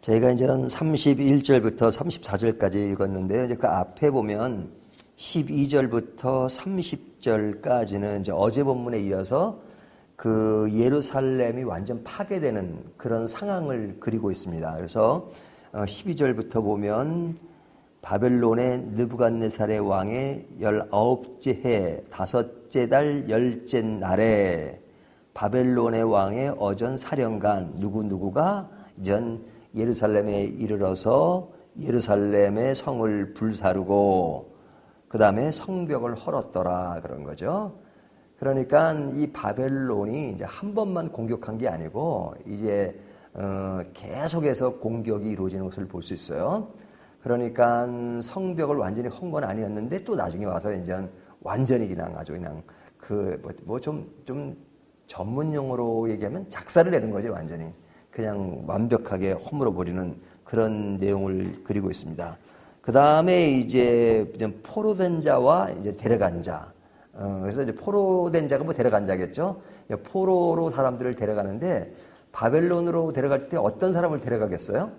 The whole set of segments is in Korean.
저희가 이제 31절부터 34절까지 읽었는데요. 이제 그 앞에 보면 12절부터 30절까지는 이제 어제 본문에 이어서 그 예루살렘이 완전 파괴되는 그런 상황을 그리고 있습니다. 그래서 12절부터 보면 바벨론의 느부갓네살의 왕의 19째 해 5째 달 10째 날에 바벨론의 왕의 어전 사령관 누구누구가 전 예루살렘에 이르러서 예루살렘의 성을 불사르고 그 다음에 성벽을 헐었더라 그런 거죠. 그러니까 이 바벨론이 이제 한 번만 공격한 게 아니고 이제 계속해서 공격이 이루어지는 것을 볼 수 있어요. 그러니까 성벽을 완전히 헐 건 아니었는데 또 나중에 와서 이제 완전히 그냥 아주 그냥 그 뭐 좀 전문 용어로 얘기하면 작사를 내는 거죠. 완전히 그냥 완벽하게 허물어 버리는 그런 내용을 그리고 있습니다. 그 다음에 이제 포로된 자와 이제 데려간 자. 그래서 이제 포로된 자가 뭐 데려간 자겠죠. 포로로 사람들을 데려가는데 바벨론으로 데려갈 때 어떤 사람을 데려가겠어요?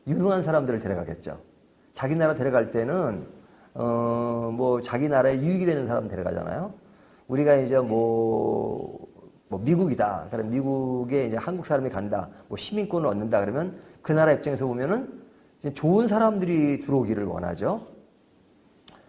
유능한 사람들을 데려가겠죠. 자기 나라 데려갈 때는 뭐 자기 나라에 유익이 되는 사람 데려가잖아요. 우리가 이제 뭐 미국이다. 그럼 미국에 이제 한국 사람이 간다. 뭐 시민권을 얻는다. 그러면 그 나라 입장에서 보면은 좋은 사람들이 들어오기를 원하죠.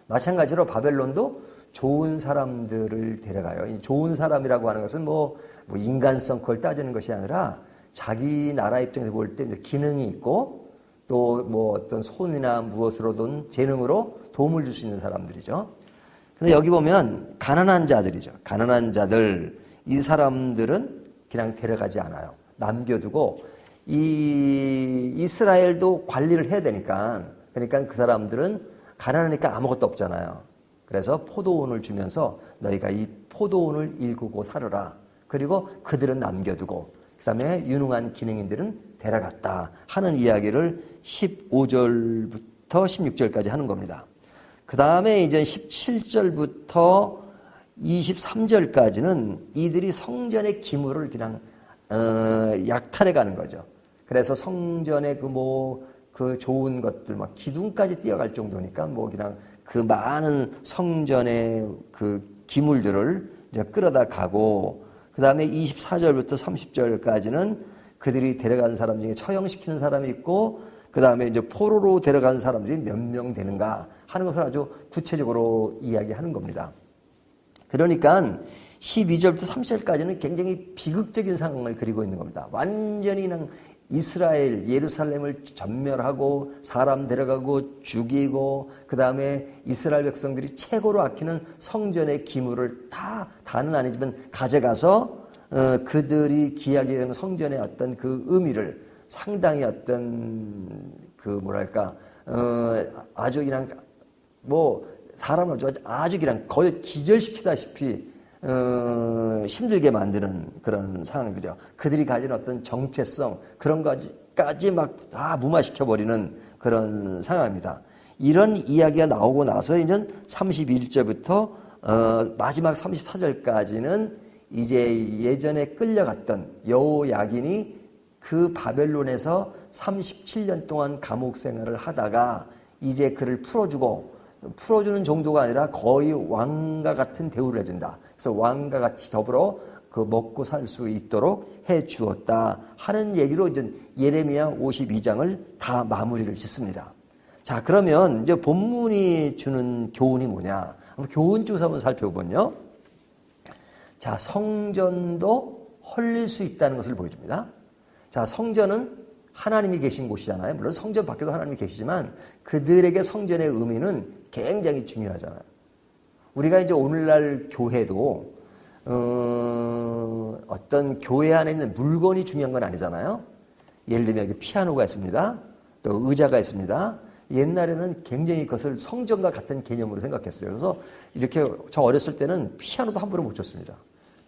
마찬가지로 바벨론도 좋은 사람들을 데려가요. 좋은 사람이라고 하는 것은 뭐 인간성 그걸 따지는 것이 아니라 자기 나라 입장에서 볼 때 기능이 있고 또 뭐 어떤 손이나 무엇으로든 재능으로 도움을 줄 수 있는 사람들이죠. 근데 여기 보면 가난한 자들이죠. 가난한 자들, 이 사람들은 그냥 데려가지 않아요. 남겨두고 이 이스라엘도 관리를 해야 되니까 그러니까 그 사람들은 가난하니까 아무것도 없잖아요. 그래서 포도원을 주면서 너희가 이 포도원을 일구고 살아라. 그리고 그들은 남겨두고 그 다음에 유능한 기능인들은 데려갔다 하는 이야기를 15절부터 16절까지 하는 겁니다. 그 다음에 이제 17절부터 23절까지는 이들이 성전의 기물을 그냥 약탈해 가는 거죠. 그래서 성전의 그 좋은 것들 막 기둥까지 뛰어갈 정도니까 뭐 그냥 그 많은 성전의 그 기물들을 이제 끌어다 가고 그 다음에 24절부터 30절까지는 그들이 데려간 사람 중에 처형시키는 사람이 있고 그 다음에 이제 포로로 데려간 사람들이 몇 명 되는가 하는 것을 아주 구체적으로 이야기하는 겁니다. 그러니까 12절부터 30절까지는 굉장히 비극적인 상황을 그리고 있는 겁니다. 완전히 그냥 이스라엘, 예루살렘을 전멸하고 사람 데려가고 죽이고 그 다음에 이스라엘 백성들이 최고로 아끼는 성전의 기물을 다는 아니지만 가져가서 그들이 귀하게 여기는 성전의 어떤 그 의미를 상당히 어떤 그 뭐랄까 아주 그냥 뭐 사람을 아주 그냥 거의 기절시키다시피 힘들게 만드는 그런 상황이죠. 그들이 가진 어떤 정체성 그런 것까지 막 다 무마시켜버리는 그런 상황입니다. 이런 이야기가 나오고 나서 이제 31절부터 마지막 34절까지는 이제 예전에 끌려갔던 여호야긴이 그 바벨론에서 37년 동안 감옥 생활을 하다가 이제 그를 풀어주는 정도가 아니라 거의 왕과 같은 대우를 해준다. 그래서 왕과 같이 더불어 그 먹고 살 수 있도록 해 주었다 하는 얘기로 이제 예레미야 52장을 다 마무리를 짓습니다. 자, 그러면 이제 본문이 주는 교훈이 뭐냐? 한번 교훈 쪽에서 한번 살펴보면요. 자, 성전도 헐릴 수 있다는 것을 보여줍니다. 자, 성전은 하나님이 계신 곳이잖아요. 물론 성전 밖에도 하나님이 계시지만 그들에게 성전의 의미는 굉장히 중요하잖아요. 우리가 이제 오늘날 교회도 어떤 교회 안에 있는 물건이 중요한 건 아니잖아요. 예를 들면 여기 피아노가 있습니다. 또 의자가 있습니다. 옛날에는 굉장히 그것을 성전과 같은 개념으로 생각했어요. 그래서 이렇게 저 어렸을 때는 피아노도 함부로 못 쳤습니다.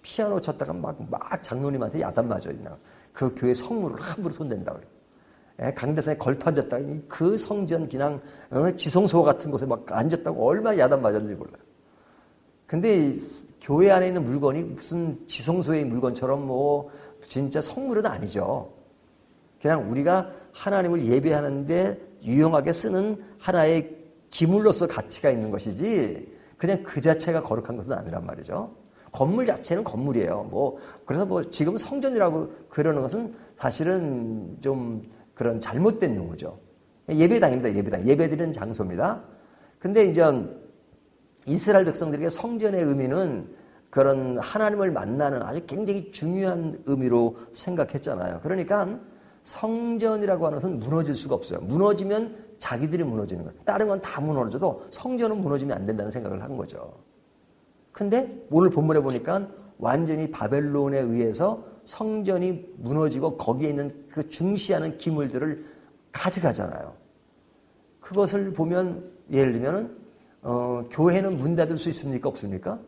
피아노 쳤다가 막 장로님한테 야단 맞아요. 그 교회 성물을 함부로 손댄다 그래요. 강대상에 걸터 앉았다가 그 성전 그냥 지성소 같은 곳에 막 앉았다고 얼마나 야단 맞았는지 몰라요. 근데 교회 안에 있는 물건이 무슨 지성소의 물건처럼 뭐 진짜 성물은 아니죠. 그냥 우리가 하나님을 예배하는데 유용하게 쓰는 하나의 기물로서 가치가 있는 것이지 그냥 그 자체가 거룩한 것은 아니란 말이죠. 건물 자체는 건물이에요. 그래서 지금 성전이라고 그러는 것은 사실은 좀 그런 잘못된 용어죠. 예배당입니다. 예배당. 예배드리는 장소입니다. 근데 이제 이스라엘 백성들에게 성전의 의미는 그런 하나님을 만나는 아주 굉장히 중요한 의미로 생각했잖아요. 그러니까 성전이라고 하는 것은 무너질 수가 없어요. 무너지면 자기들이 무너지는 거예요. 다른 건 다 무너져도 성전은 무너지면 안 된다는 생각을 한 거죠. 근데 오늘 본문에 보니까 완전히 바벨론에 의해서 성전이 무너지고 거기에 있는 그 중시하는 기물들을 가져가잖아요. 그것을 보면 예를 들면 교회는 문 닫을 수 있습니까? 없습니까?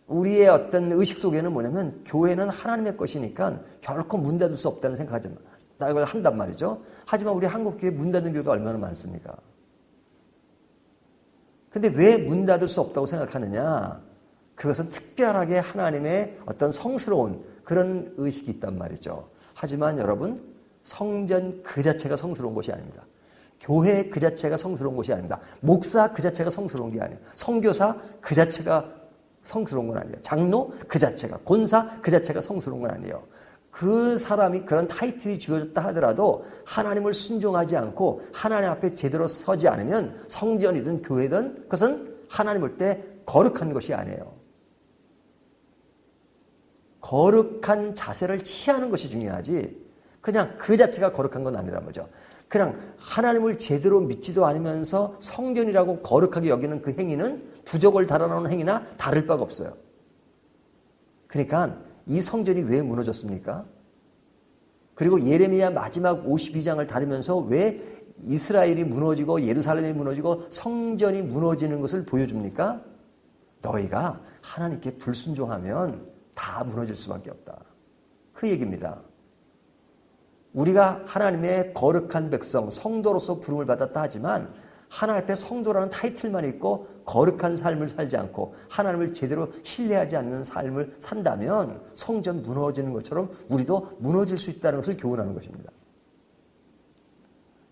우리의 어떤 의식 속에는 뭐냐면 교회는 하나님의 것이니까 결코 문 닫을 수 없다는 생각을 한단 말이죠. 하지만 우리 한국교회 문 닫는 교회가 얼마나 많습니까? 근데 왜 문 닫을 수 없다고 생각하느냐? 그것은 특별하게 하나님의 어떤 성스러운 그런 의식이 있단 말이죠. 하지만 여러분, 성전 그 자체가 성스러운 것이 아닙니다. 교회 그 자체가 성스러운 것이 아닙니다. 목사 그 자체가 성스러운 게 아니에요. 선교사 그 자체가 성스러운 건 아니에요. 장로 그 자체가, 권사 그 자체가 성스러운 건 아니에요. 그 사람이 그런 타이틀이 주어졌다 하더라도 하나님을 순종하지 않고 하나님 앞에 제대로 서지 않으면 성전이든 교회든 그것은 하나님 볼 때 거룩한 것이 아니에요. 거룩한 자세를 취하는 것이 중요하지 그냥 그 자체가 거룩한 건 아니란 말이죠. 그냥 하나님을 제대로 믿지도 않으면서 성전이라고 거룩하게 여기는 그 행위는 부적을 달아놓은 행위나 다를 바가 없어요. 그러니까 이 성전이 왜 무너졌습니까? 그리고 예레미야 마지막 52장을 다루면서 왜 이스라엘이 무너지고 예루살렘이 무너지고 성전이 무너지는 것을 보여줍니까? 너희가 하나님께 불순종하면 다 무너질 수밖에 없다. 그 얘기입니다. 우리가 하나님의 거룩한 백성, 성도로서 부름을 받았다 하지만 하나님 앞에 성도라는 타이틀만 있고 거룩한 삶을 살지 않고 하나님을 제대로 신뢰하지 않는 삶을 산다면 성전 무너지는 것처럼 우리도 무너질 수 있다는 것을 교훈하는 것입니다.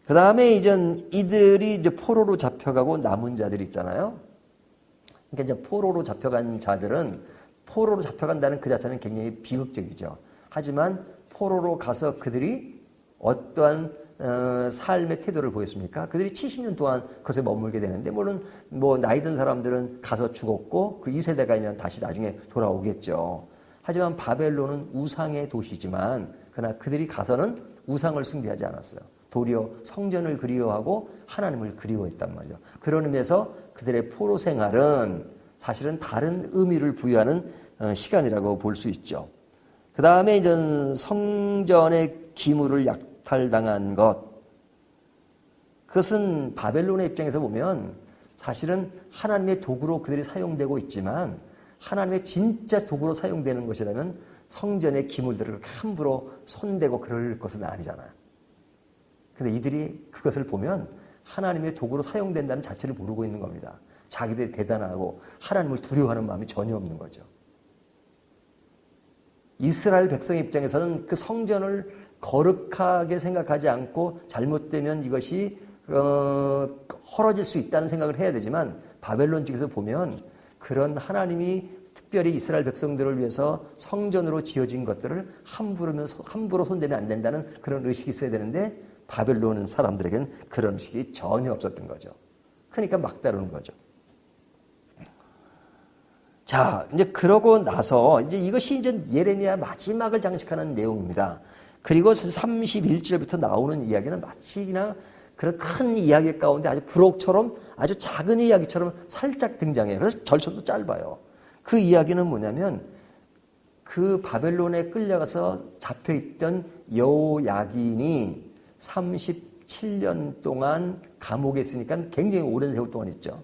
그 다음에 이들이 포로로 잡혀가고 남은 자들이 있잖아요. 그러니까 이제 포로로 잡혀간 자들은 포로로 잡혀간다는 그 자체는 굉장히 비극적이죠. 하지만 포로로 가서 그들이 어떠한 삶의 태도를 보였습니까? 그들이 70년 동안 그것에 머물게 되는데 물론 나이 든 사람들은 가서 죽었고 그 2세대가 있면 다시 나중에 돌아오겠죠. 하지만 바벨론은 우상의 도시지만 그러나 그들이 가서는 우상을 숭배하지 않았어요. 도리어 성전을 그리워하고 하나님을 그리워했단 말이죠. 그런 의미에서 그들의 포로 생활은 사실은 다른 의미를 부여하는 시간이라고 볼 수 있죠. 그 다음에 이제 성전의 기물을 약탈당한 것. 그것은 바벨론의 입장에서 보면 사실은 하나님의 도구로 그들이 사용되고 있지만 하나님의 진짜 도구로 사용되는 것이라면 성전의 기물들을 함부로 손대고 그럴 것은 아니잖아요. 근데 이들이 그것을 보면 하나님의 도구로 사용된다는 자체를 모르고 있는 겁니다. 자기들이 대단하고 하나님을 두려워하는 마음이 전혀 없는 거죠. 이스라엘 백성 입장에서는 그 성전을 거룩하게 생각하지 않고 잘못되면 이것이 헐어질 수 있다는 생각을 해야 되지만 바벨론 쪽에서 보면 그런 하나님이 특별히 이스라엘 백성들을 위해서 성전으로 지어진 것들을 함부로 손대면 안 된다는 그런 의식이 있어야 되는데 바벨론 사람들에게는 그런 의식이 전혀 없었던 거죠. 그러니까 막 다루는 거죠. 자, 이제 그러고 나서 이것이 예레미야 마지막을 장식하는 내용입니다. 그리고 31절부터 나오는 이야기는 마치 그냥 그런 큰 이야기 가운데 아주 부록처럼 아주 작은 이야기처럼 살짝 등장해요. 그래서 절차도 짧아요. 그 이야기는 뭐냐면 그 바벨론에 끌려가서 잡혀있던 여호야긴이 37년 동안 감옥에 있으니까 굉장히 오랜 세월 동안 있죠.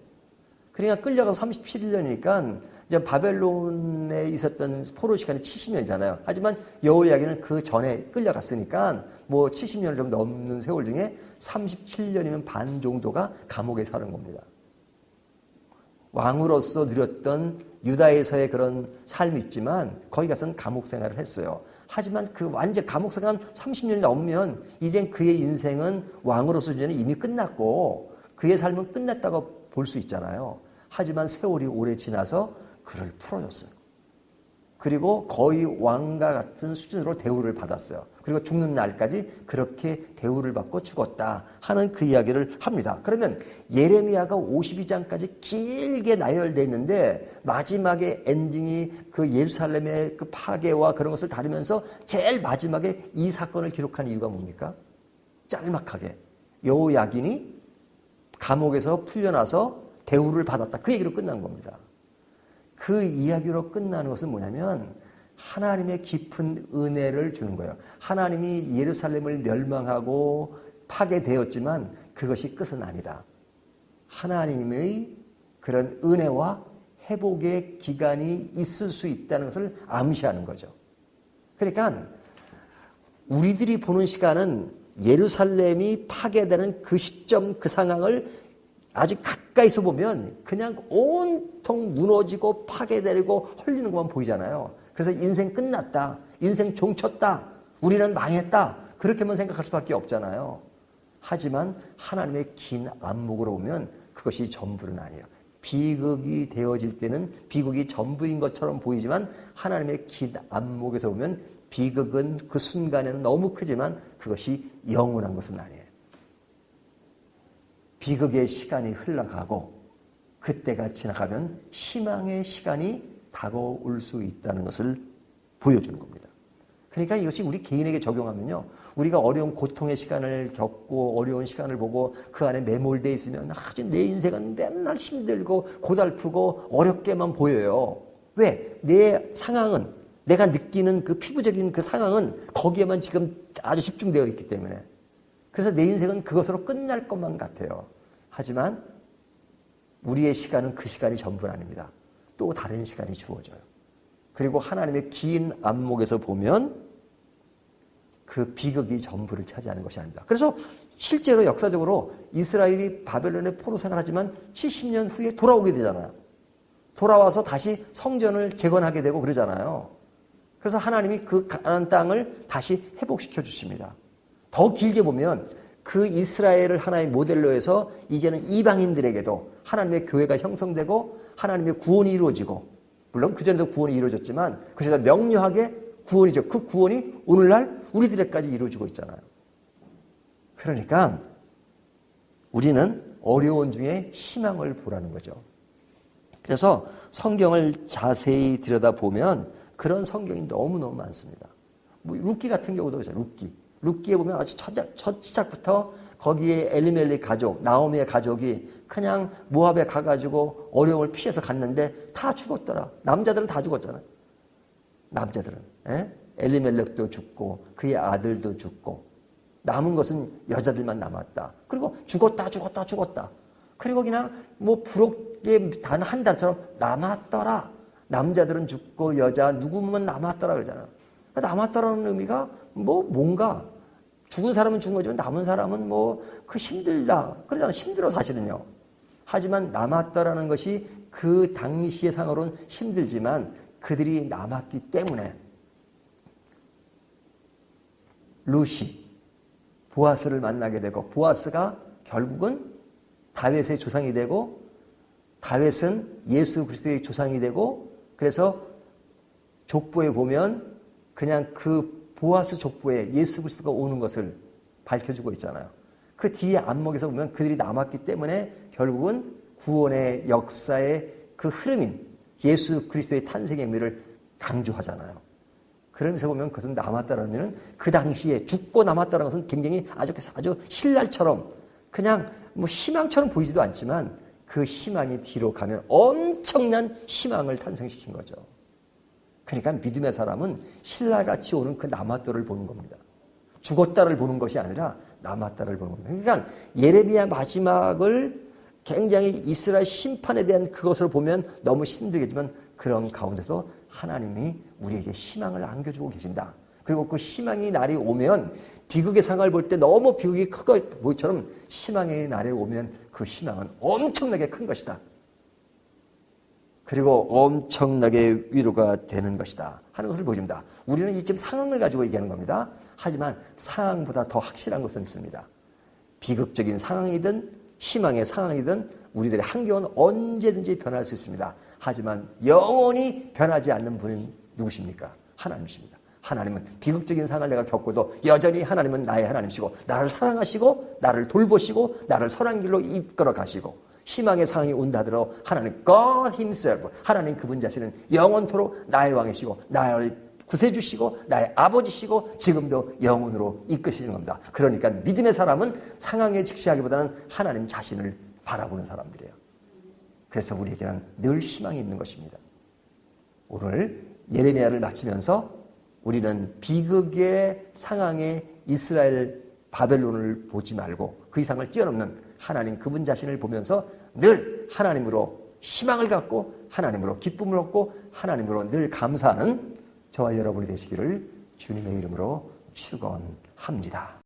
그러니까 끌려가서 37년이니까 이제 바벨론에 있었던 포로 시간이 70년이잖아요. 하지만 여호야긴은 그 전에 끌려갔으니까 70년을 좀 넘는 세월 중에 37년이면 반 정도가 감옥에 사는 겁니다. 왕으로서 누렸던 유다에서의 그런 삶이 있지만 거기 가서는 감옥 생활을 했어요. 하지만 그 완전 감옥 생활 30년이 넘으면 이젠 그의 인생은 왕으로서 이미 끝났고 그의 삶은 끝났다고 볼 수 있잖아요. 하지만 세월이 오래 지나서 그를 풀어줬어요. 그리고 거의 왕과 같은 수준으로 대우를 받았어요. 그리고 죽는 날까지 그렇게 대우를 받고 죽었다 하는 그 이야기를 합니다. 그러면 예레미야가 52장까지 길게 나열되어 있는데 마지막에 엔딩이 그 예루살렘의 그 파괴와 그런 것을 다루면서 제일 마지막에 이 사건을 기록한 이유가 뭡니까? 짤막하게 여호야긴이 감옥에서 풀려나서 대우를 받았다. 그 얘기로 끝난 겁니다. 그 이야기로 끝나는 것은 뭐냐면 하나님의 깊은 은혜를 주는 거예요. 하나님이 예루살렘을 멸망하고 파괴되었지만 그것이 끝은 아니다. 하나님의 그런 은혜와 회복의 기간이 있을 수 있다는 것을 암시하는 거죠. 그러니까 우리들이 보는 시간은 예루살렘이 파괴되는 그 시점, 그 상황을 아주 가까이서 보면 그냥 온통 무너지고 파괴되고 헐리는 것만 보이잖아요. 그래서 인생 끝났다. 인생 종쳤다. 우리는 망했다. 그렇게만 생각할 수밖에 없잖아요. 하지만 하나님의 긴 안목으로 보면 그것이 전부는 아니에요. 비극이 되어질 때는 비극이 전부인 것처럼 보이지만 하나님의 긴 안목에서 보면 비극은 그 순간에는 너무 크지만 그것이 영원한 것은 아니에요. 비극의 시간이 흘러가고 그때가 지나가면 희망의 시간이 다가올 수 있다는 것을 보여주는 겁니다. 그러니까 이것이 우리 개인에게 적용하면요. 우리가 어려운 고통의 시간을 겪고 어려운 시간을 보고 그 안에 매몰되어 있으면 아주 내 인생은 맨날 힘들고 고달프고 어렵게만 보여요. 왜? 내 상황은 내가 느끼는 그 피부적인 그 상황은 거기에만 지금 아주 집중되어 있기 때문에 그래서 내 인생은 그것으로 끝날 것만 같아요. 하지만 우리의 시간은 그 시간이 전부는 아닙니다. 또 다른 시간이 주어져요. 그리고 하나님의 긴 안목에서 보면 그 비극이 전부를 차지하는 것이 아닙니다. 그래서 실제로 역사적으로 이스라엘이 바벨론의 포로 생활하지만 70년 후에 돌아오게 되잖아요. 돌아와서 다시 성전을 재건하게 되고 그러잖아요. 그래서 하나님이 그 가나안 땅을 다시 회복시켜 주십니다. 더 길게 보면 그 이스라엘을 하나의 모델로 해서 이제는 이방인들에게도 하나님의 교회가 형성되고 하나님의 구원이 이루어지고 물론 그전에도 구원이 이루어졌지만 그래서 명료하게 구원이죠. 그 구원이 오늘날 우리들에게까지 이루어지고 있잖아요. 그러니까 우리는 어려운 중에 희망을 보라는 거죠. 그래서 성경을 자세히 들여다보면 그런 성경이 너무너무 많습니다. 뭐 룻기 같은 경우도 그렇죠. 룻기에 보면 아주 첫 시작부터 거기에 엘리멜렉 가족, 나오미의 가족이 그냥 모압에 가가지고 어려움을 피해서 갔는데 다 죽었더라. 남자들은 다 죽었잖아요. 남자들은. 엘리멜렉도 죽고 그의 아들도 죽고 남은 것은 여자들만 남았다. 그리고 죽었다. 그리고 그냥 뭐 부럽게 단 한 달처럼 남았더라. 남자들은 죽고 여자 누구면 남았더라 그러잖아요. 남았더라는 의미가 뭔가 죽은 사람은 죽은 거지만 남은 사람은 그 힘들다. 그러잖아요. 힘들어 사실은요. 하지만 남았더라는 것이 그 당시의 상으로는 힘들지만 그들이 남았기 때문에 룻이 보아스를 만나게 되고 보아스가 결국은 다윗의 조상이 되고 다윗은 예수 그리스도의 조상이 되고 그래서 족보에 보면 그냥 그 보아스 족보에 예수 그리스도가 오는 것을 밝혀주고 있잖아요. 그 뒤에 안목에서 보면 그들이 남았기 때문에 결국은 구원의 역사의 그 흐름인 예수 그리스도의 탄생의 의미를 강조하잖아요. 그러면서 보면 그것은 남았다는 의미는 그 당시에 죽고 남았다는 것은 굉장히 아주 신랄처럼 그냥 희망처럼 보이지도 않지만 그 희망이 뒤로 가면 엄청난 희망을 탄생시킨 거죠. 그러니까 믿음의 사람은 신랄같이 오는 그 남았다를 보는 겁니다. 죽었다를 보는 것이 아니라 남았다를 보는 겁니다. 그러니까 예레미야 마지막을 굉장히 이스라엘 심판에 대한 그것을 보면 너무 힘들겠지만 그런 가운데서 하나님이 우리에게 희망을 안겨주고 계신다. 그리고 그 희망의 날이 오면 비극의 상황을 볼 때 너무 비극이 크고 보이처럼 희망의 날이 오면 그 희망은 엄청나게 큰 것이다. 그리고 엄청나게 위로가 되는 것이다 하는 것을 보여줍니다. 우리는 이쯤 상황을 가지고 얘기하는 겁니다. 하지만 상황보다 더 확실한 것은 있습니다. 비극적인 상황이든 희망의 상황이든 우리들의 환경은 언제든지 변할 수 있습니다. 하지만 영원히 변하지 않는 분은 누구십니까? 하나님이십니다. 하나님은 비극적인 상황을 내가 겪고도 여전히 하나님은 나의 하나님이시고 나를 사랑하시고 나를 돌보시고 나를 선한 길로 이끌어 가시고 희망의 상황이 온다 하더라도 하나님 God Himself, 하나님 그분 자신은 영원토록 나의 왕이시고 나를 구세주시고 나의 아버지시고 지금도 영원으로 이끄시는 겁니다. 그러니까 믿음의 사람은 상황에 직시하기보다는 하나님 자신을 바라보는 사람들이에요. 그래서 우리에게는 늘 희망이 있는 것입니다. 오늘 예레미야를 마치면서 우리는 비극의 상황에 이스라엘 바벨론을 보지 말고 그 이상을 뛰어넘는 하나님 그분 자신을 보면서 늘 하나님으로 희망을 갖고 하나님으로 기쁨을 얻고 하나님으로 늘 감사하는 저와 여러분이 되시기를 주님의 이름으로 축원합니다.